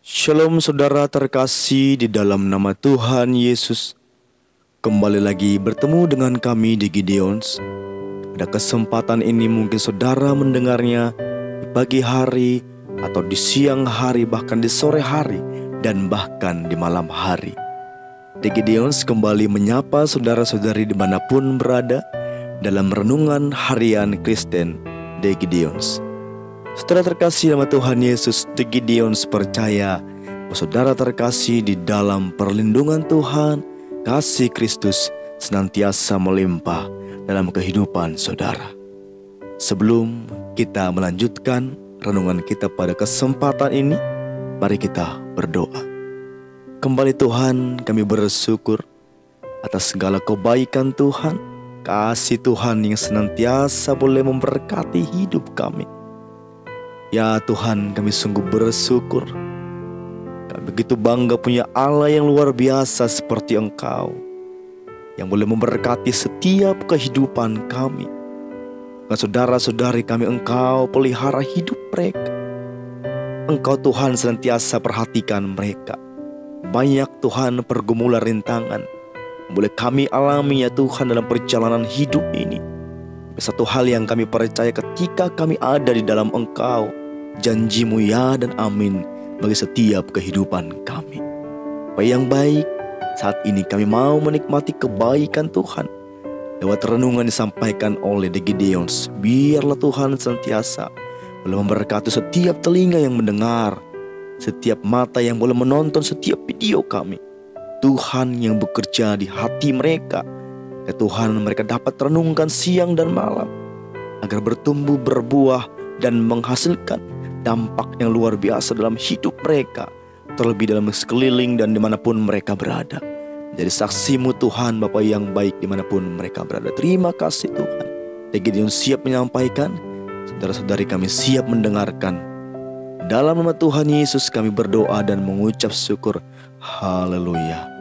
Shalom saudara terkasih di dalam nama Tuhan Yesus. Kembali lagi bertemu dengan kami di Gideons. Pada kesempatan ini mungkin saudara mendengarnya di pagi hari atau di siang hari, bahkan di sore hari, dan bahkan di malam hari. Di Gideons kembali menyapa saudara-saudari dimanapun berada dalam renungan harian Kristen di Gideons. Saudara terkasih nama Tuhan Yesus, di Gideons percaya bahwa saudara terkasih di dalam perlindungan Tuhan, kasih Kristus senantiasa melimpah dalam kehidupan saudara. Sebelum kita melanjutkan renungan kita pada kesempatan ini, mari kita berdoa. Kembali Tuhan, kami bersyukur atas segala kebaikan Tuhan, kasih Tuhan yang senantiasa boleh memberkati hidup kami. Ya Tuhan, kami sungguh bersyukur. Kami begitu bangga punya Allah yang luar biasa seperti Engkau, yang boleh memberkati setiap kehidupan kami. Dan saudara-saudari kami, Engkau pelihara hidup mereka. Engkau Tuhan senantiasa perhatikan mereka. Banyak Tuhan pergumulan rintangan boleh kami alami ya Tuhan dalam perjalanan hidup ini. Satu hal yang kami percaya, ketika kami ada di dalam Engkau, janji-Mu ya dan amin bagi setiap kehidupan kami. Apa yang baik, saat ini kami mau menikmati kebaikan Tuhan lewat renungan disampaikan oleh The Gideons. Biarlah Tuhan senantiasa boleh memberkati setiap telinga yang mendengar, setiap mata yang boleh menonton setiap video kami. Tuhan yang bekerja di hati mereka, ya Tuhan, mereka dapat renungkan siang dan malam agar bertumbuh, berbuah, dan menghasilkan dampak yang luar biasa dalam hidup mereka, terlebih dalam sekeliling dan dimanapun mereka berada. Jadi saksi-Mu Tuhan, Bapa yang baik dimanapun mereka berada. Terima kasih Tuhan. Gideon siap menyampaikan, saudara-saudari kami siap mendengarkan. Dalam nama Tuhan Yesus kami berdoa dan mengucap syukur. Haleluya.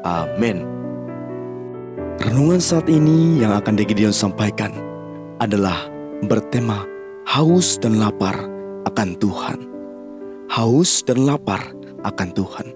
Amin. Renungan saat ini yang akan Gideon sampaikan adalah bertema haus dan lapar akan Tuhan. Haus dan lapar akan Tuhan.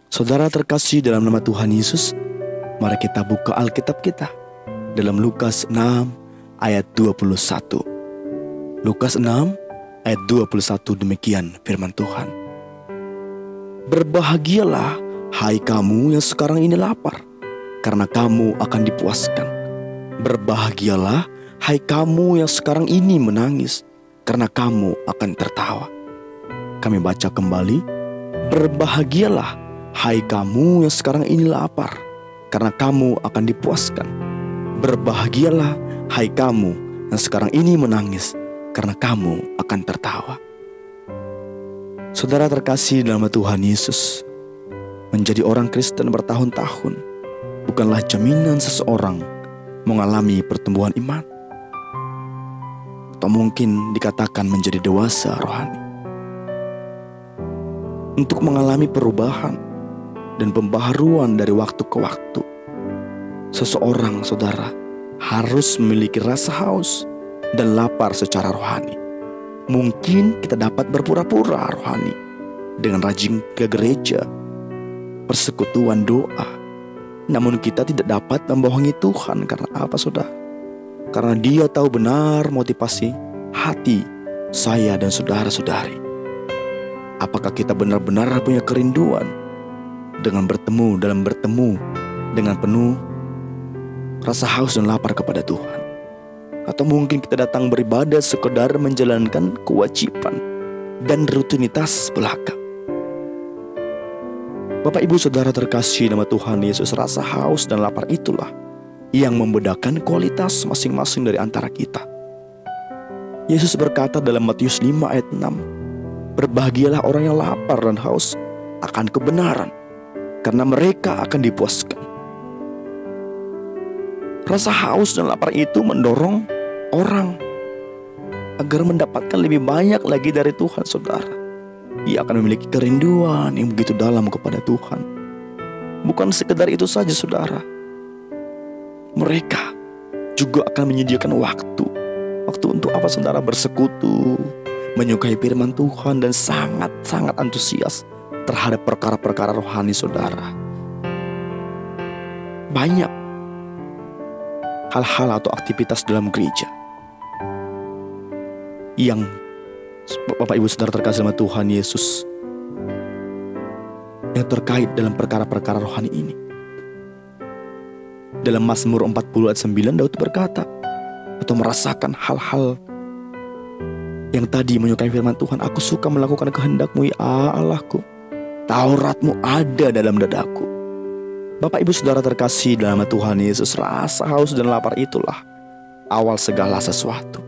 Saudara terkasih dalam nama Tuhan Yesus, mari kita buka Alkitab kita dalam Lukas 6 ayat 21. Lukas 6 ayat 21, demikian firman Tuhan. Berbahagialah hai kamu yang sekarang ini lapar, karena kamu akan dipuaskan. Berbahagialah hai kamu yang sekarang ini menangis, karena kamu akan tertawa. Kami baca kembali. Berbahagialah hai kamu yang sekarang ini lapar, karena kamu akan dipuaskan. Berbahagialah hai kamu yang sekarang ini menangis, karena kamu akan tertawa. Saudara terkasih dalam Tuhan Yesus, menjadi orang Kristen bertahun-tahun bukanlah jaminan seseorang mengalami pertumbuhan iman, atau mungkin dikatakan menjadi dewasa rohani. Untuk mengalami perubahan dan pembaharuan dari waktu ke waktu, seseorang, saudara, harus memiliki rasa haus dan lapar secara rohani. Mungkin kita dapat berpura-pura rohani dengan rajin ke gereja, persekutuan doa, namun kita tidak dapat membohongi Tuhan. Karena apa, saudara? Karena Dia tahu benar motivasi hati saya dan saudara-saudari. Apakah kita benar-benar punya kerinduan dengan bertemu dengan penuh rasa haus dan lapar kepada Tuhan? Atau mungkin kita datang beribadah sekedar menjalankan kewajiban dan rutinitas belaka? Bapak Ibu Saudara terkasih nama Tuhan Yesus, rasa haus dan lapar itulah yang membedakan kualitas masing-masing dari antara kita. Yesus berkata dalam Matius 5 ayat 6, berbahagialah orang yang lapar dan haus akan kebenaran, karena mereka akan dipuaskan. Rasa haus dan lapar itu mendorong orang agar mendapatkan lebih banyak lagi dari Tuhan, saudara. Ia akan memiliki kerinduan yang begitu dalam kepada Tuhan. Bukan sekedar itu saja, saudara. Mereka juga akan menyediakan waktu untuk apa, saudara? Bersekutu, menyukai firman Tuhan, dan sangat-sangat antusias terhadap perkara-perkara rohani saudara. Banyak hal-hal atau aktivitas dalam gereja yang Bapak Ibu Saudara terkasih dalam Tuhan Yesus, yang terkait dalam perkara-perkara rohani ini. Dalam Mazmur 40 ayat 9, Daud berkata atau merasakan hal-hal yang tadi menyukai firman Tuhan. Aku suka melakukan kehendak-Mu ya Allahku, Taurat-Mu ada dalam dadaku. Bapak Ibu Saudara terkasih dalam Tuhan Yesus, rasa haus dan lapar itulah awal segala sesuatu.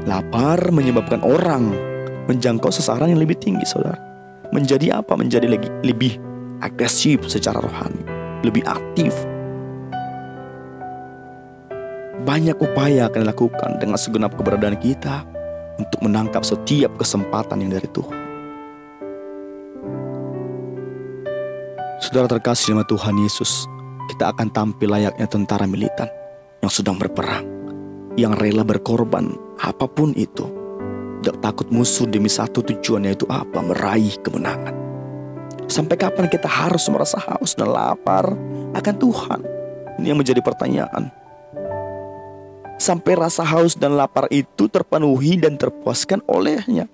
Lapar menyebabkan orang menjangkau sasaran yang lebih tinggi saudara. Menjadi apa? Menjadi lebih agresif secara rohani, lebih aktif. Banyak upaya akan dilakukan dengan segenap keberadaan kita untuk menangkap setiap kesempatan yang dari Tuhan. Saudara terkasih dalam Tuhan Yesus, kita akan tampil layaknya tentara militan yang sedang berperang, yang rela berkorban apapun itu, tidak takut musuh demi satu tujuan, yaitu apa? Meraih kemenangan. Sampai kapan kita harus merasa haus dan lapar akan Tuhan? Ini yang menjadi pertanyaan. Sampai rasa haus dan lapar itu terpenuhi dan terpuaskan olehnya.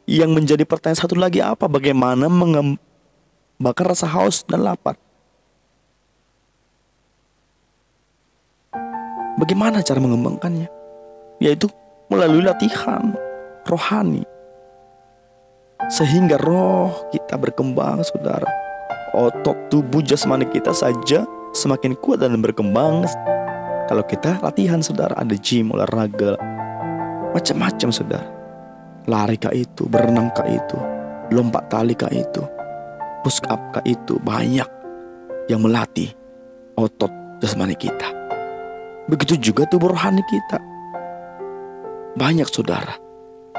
Yang menjadi pertanyaan satu lagi apa? Bagaimana mengembangkan rasa haus dan lapar? Bagaimana cara mengembangkannya? Yaitu melalui latihan rohani, sehingga roh kita berkembang saudara. Otot tubuh jasmani kita saja semakin kuat dan berkembang kalau kita latihan saudara. Ada gym, olahraga, macam-macam saudara. Lari kah itu, berenang kah itu, lompat tali kah itu, push up kah itu. Banyak yang melatih otot jasmani kita. Begitu juga tubuh rohani kita. Banyak saudara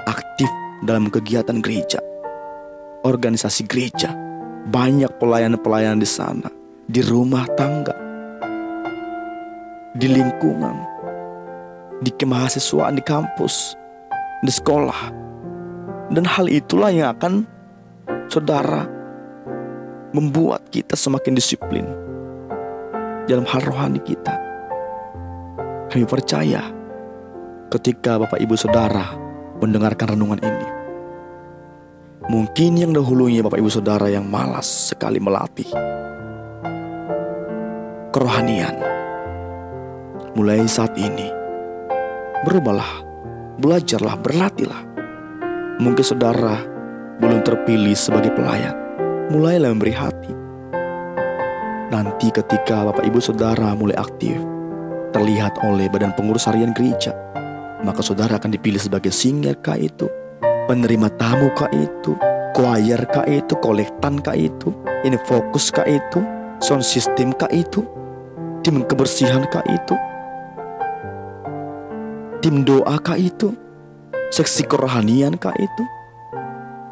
aktif dalam kegiatan gereja, organisasi gereja. Banyak pelayan-pelayan di sana, di rumah tangga, di lingkungan, di kemahasiswaan, di kampus, di sekolah. Dan hal itulah yang akan saudara membuat kita semakin disiplin dalam hal rohani kita. Kami percaya ketika Bapak Ibu Saudara mendengarkan renungan ini, mungkin yang dahulunya Bapak Ibu Saudara yang malas sekali melatih kerohanian, mulai saat ini berubahlah, belajarlah, berlatihlah. Mungkin saudara belum terpilih sebagai pelayan, mulailah memberi hati. Nanti ketika Bapak Ibu Saudara mulai aktif, terlihat oleh badan pengurus harian gereja, maka saudara akan dipilih sebagai singer kah itu, penerima tamu kah itu, choir kah itu, kolektan kah itu, ini fokus kah itu, sound system kah itu, tim kebersihan kah itu, tim doa kah itu, seksi kerohanian kah itu.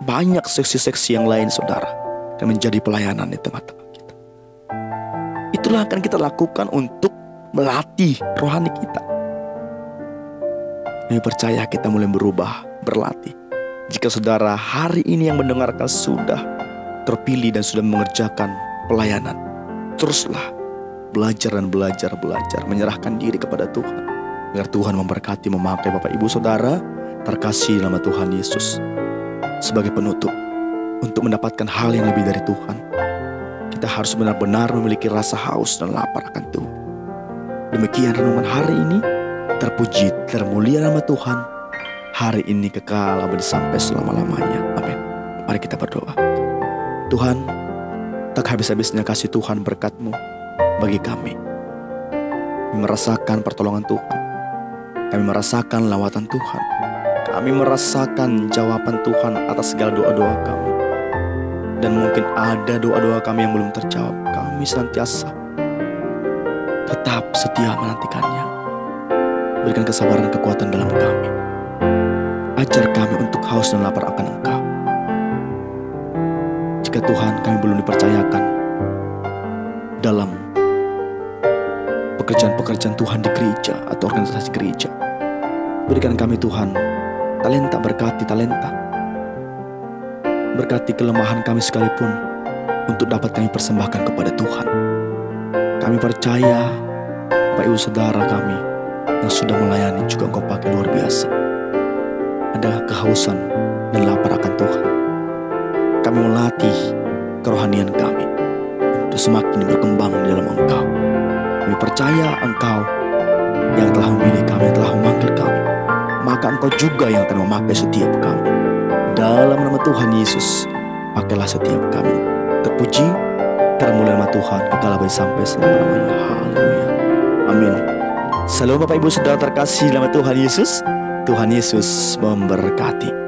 Banyak seksi-seksi yang lain saudara akan menjadi pelayanan di tengah-tengah kita. Itulah akan kita lakukan untuk melatih rohani kita. Kami percaya kita mulai berubah, berlatih. Jika saudara hari ini yang mendengarkan sudah terpilih dan sudah mengerjakan pelayanan, teruslah belajar dan belajar, menyerahkan diri kepada Tuhan, agar Tuhan memberkati, memakai Bapak Ibu Saudara terkasih dalam Tuhan Yesus. Sebagai penutup, untuk mendapatkan hal yang lebih dari Tuhan, kita harus benar-benar memiliki rasa haus dan lapar akan Tuhan. Demikian renungan hari ini. Terpuji, termulia nama Tuhan. Hari ini kekal abadi sampai selama-lamanya. Amin. Mari kita berdoa. Tuhan, tak habis-habisnya kasih Tuhan berkat-Mu bagi kami. Kami merasakan pertolongan Tuhan. Kami merasakan lawatan Tuhan. Kami merasakan jawaban Tuhan atas segala doa-doa kami. Dan mungkin ada doa-doa kami yang belum terjawab. Kami senantiasa tetap setia menantikannya. Berikan kesabaran dan kekuatan dalam kami. Ajar kami untuk haus dan lapar akan Engkau. Jika Tuhan kami belum dipercayakan dalam pekerjaan-pekerjaan Tuhan di gereja atau organisasi gereja, berikan kami Tuhan talenta, berkati talenta. Berkati kelemahan kami sekalipun untuk dapat kami persembahkan kepada Tuhan. Kami percaya Bapak Ibu Saudara kami yang sudah melayani juga Engkau pakai luar biasa. Ada kehausan dan lapar akan Tuhan. Kami melatih kerohanian kami untuk semakin berkembang di dalam Engkau. Kami percaya Engkau yang telah memilih kami, yang telah memanggil kami, maka Engkau juga yang akan memakai setiap kami. Dalam nama Tuhan Yesus, pakailah setiap kami. Terpuji, termulia nama Tuhan, kekal abadi sampai selama-lamanya. Haleluya. Amin. Salam Bapak Ibu Saudara terkasih dalam Tuhan Yesus. Tuhan Yesus memberkati.